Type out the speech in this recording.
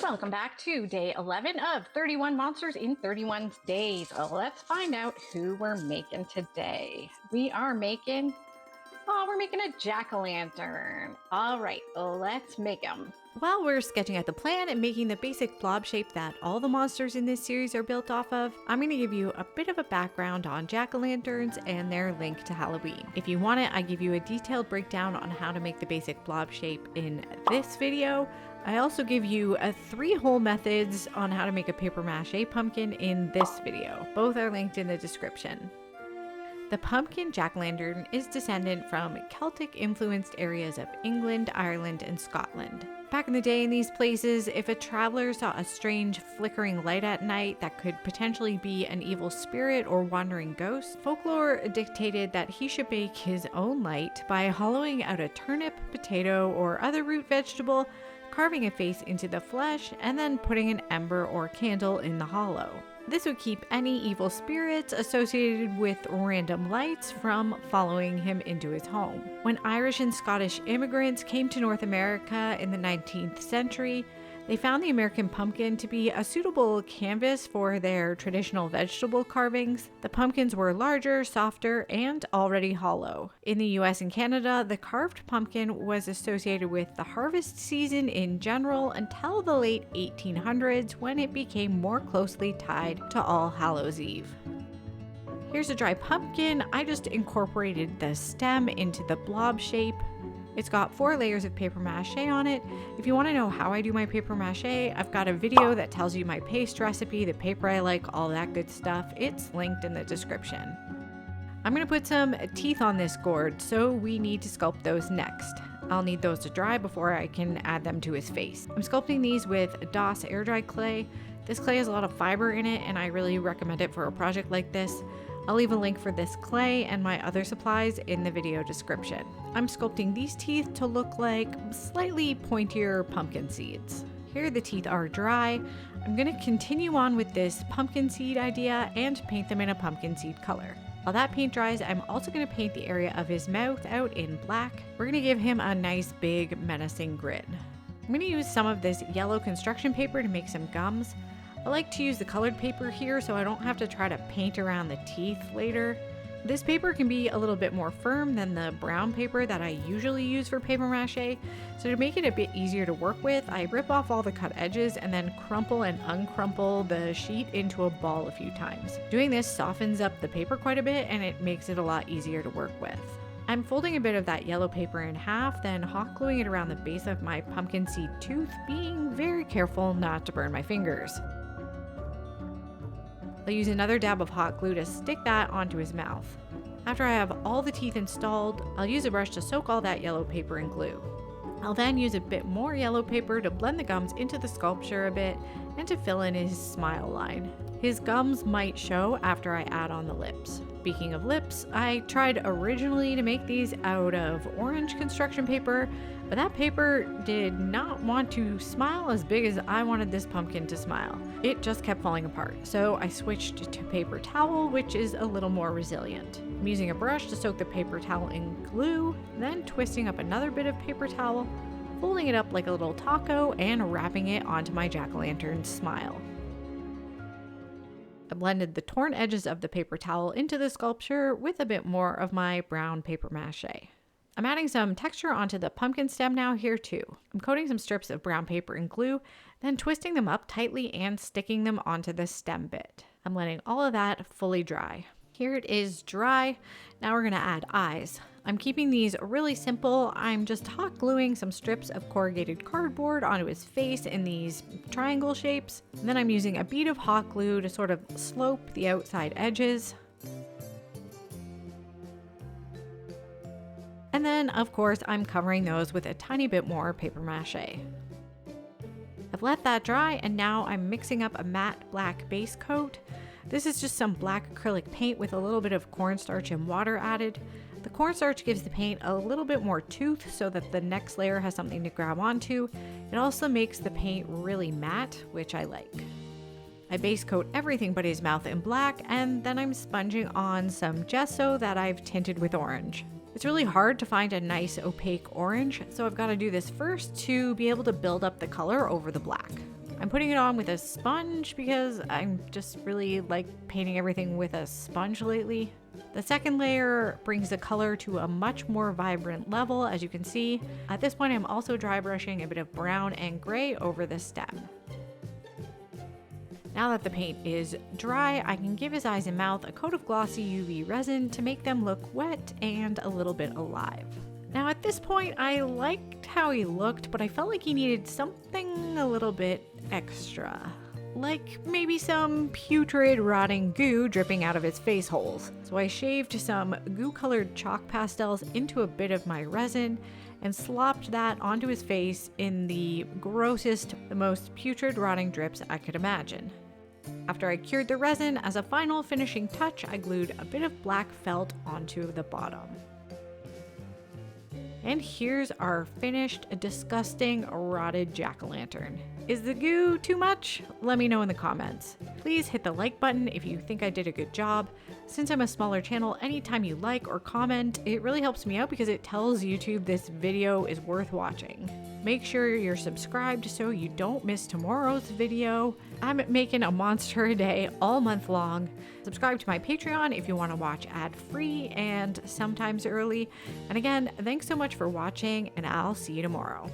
Welcome back to day 11 of 31 monsters in 31 days. Well, let's find out who we're making today. We're making a jack-o'-lantern. All right, let's make them. While we're sketching out the plan and making the basic blob shape that all the monsters in this series are built off of, I'm going to give you a bit of a background on jack-o'-lanterns and their link to Halloween. If you want it, I give you a detailed breakdown on how to make the basic blob shape in this video. I also give you 3 whole methods on how to make a paper mache pumpkin in this video. Both are linked in the description. The pumpkin jack-o'-lantern is descendant from Celtic-influenced areas of England, Ireland, and Scotland. Back in the day in these places, if a traveler saw a strange flickering light at night that could potentially be an evil spirit or wandering ghost, folklore dictated that he should make his own light by hollowing out a turnip, potato, or other root vegetable, carving a face into the flesh, and then putting an ember or candle in the hollow. This would keep any evil spirits associated with random lights from following him into his home. When Irish and Scottish immigrants came to North America in the 19th century, they found the American pumpkin to be a suitable canvas for their traditional vegetable carvings. The pumpkins were larger, softer, and already hollow. In the US and Canada, the carved pumpkin was associated with the harvest season in general until the late 1800s, when it became more closely tied to All Hallows Eve. Here's a dry pumpkin. I just incorporated the stem into the blob shape. It's got 4 layers of paper mache on it. If you want to know how I do my paper mache, I've got a video that tells you my paste recipe, the paper I like, all that good stuff. It's linked in the description. I'm going to put some teeth on this gourd, so we need to sculpt those next. I'll need those to dry before I can add them to his face. I'm sculpting these with DOS air dry clay. This clay has a lot of fiber in it, and I really recommend it for a project like this. I'll leave a link for this clay and my other supplies in the video description. I'm sculpting these teeth to look like slightly pointier pumpkin seeds. Here the teeth are dry. I'm going to continue on with this pumpkin seed idea and paint them in a pumpkin seed color. While that paint dries, I'm also going to paint the area of his mouth out in black. We're going to give him a nice big menacing grin. I'm going to use some of this yellow construction paper to make some gums. I like to use the colored paper here so I don't have to try to paint around the teeth later. This paper can be a little bit more firm than the brown paper that I usually use for paper mache, so to make it a bit easier to work with, I rip off all the cut edges and then crumple and uncrumple the sheet into a ball a few times. Doing this softens up the paper quite a bit and it makes it a lot easier to work with. I'm folding a bit of that yellow paper in half, then hot gluing it around the base of my pumpkin seed tooth, being very careful not to burn my fingers. I'll use another dab of hot glue to stick that onto his mouth. After I have all the teeth installed, I'll use a brush to soak all that yellow paper in glue. I'll then use a bit more yellow paper to blend the gums into the sculpture a bit and to fill in his smile line. His gums might show after I add on the lips. Speaking of lips, I tried originally to make these out of orange construction paper, but that paper did not want to smile as big as I wanted this pumpkin to smile. It just kept falling apart, so I switched to paper towel, which is a little more resilient. I'm using a brush to soak the paper towel in glue, then twisting up another bit of paper towel, folding it up like a little taco, and wrapping it onto my jack-o'-lantern smile. I blended the torn edges of the paper towel into the sculpture with a bit more of my brown paper mache. I'm adding some texture onto the pumpkin stem now here too. I'm coating some strips of brown paper in glue, then twisting them up tightly and sticking them onto the stem bit. I'm letting all of that fully dry. Here it is dry. Now we're going to add eyes. I'm keeping these really simple. I'm just hot gluing some strips of corrugated cardboard onto his face in these triangle shapes. And then I'm using a bead of hot glue to sort of slope the outside edges. And then, of course, I'm covering those with a tiny bit more paper mache. I've let that dry, and now I'm mixing up a matte black base coat. This is just some black acrylic paint with a little bit of cornstarch and water added. The cornstarch gives the paint a little bit more tooth so that the next layer has something to grab onto. It also makes the paint really matte, which I like. I base coat everything but his mouth in black, and then I'm sponging on some gesso that I've tinted with orange. It's really hard to find a nice opaque orange, so I've got to do this first to be able to build up the color over the black. I'm putting it on with a sponge because I'm just really like painting everything with a sponge lately. The second layer brings the color to a much more vibrant level, as you can see. At this point, I'm also dry brushing a bit of brown and gray over the stem. Now that the paint is dry, I can give his eyes and mouth a coat of glossy UV resin to make them look wet and a little bit alive. Now at this point, I liked how he looked, but I felt like he needed something a little bit extra. Like maybe some putrid rotting goo dripping out of his face holes. So I shaved some goo-colored chalk pastels into a bit of my resin and slopped that onto his face in the grossest, the most putrid rotting drips I could imagine. After I cured the resin, as a final finishing touch, I glued a bit of black felt onto the bottom. And here's our finished, disgusting, rotted jack-o'-lantern. Is the goo too much? Let me know in the comments. Please hit the like button if you think I did a good job. Since I'm a smaller channel, anytime you like or comment, it really helps me out because it tells YouTube this video is worth watching. Make sure you're subscribed so you don't miss tomorrow's video. I'm making a monster a day all month long. Subscribe to my Patreon if you want to watch ad-free and sometimes early. And again, thanks so much for watching, and I'll see you tomorrow.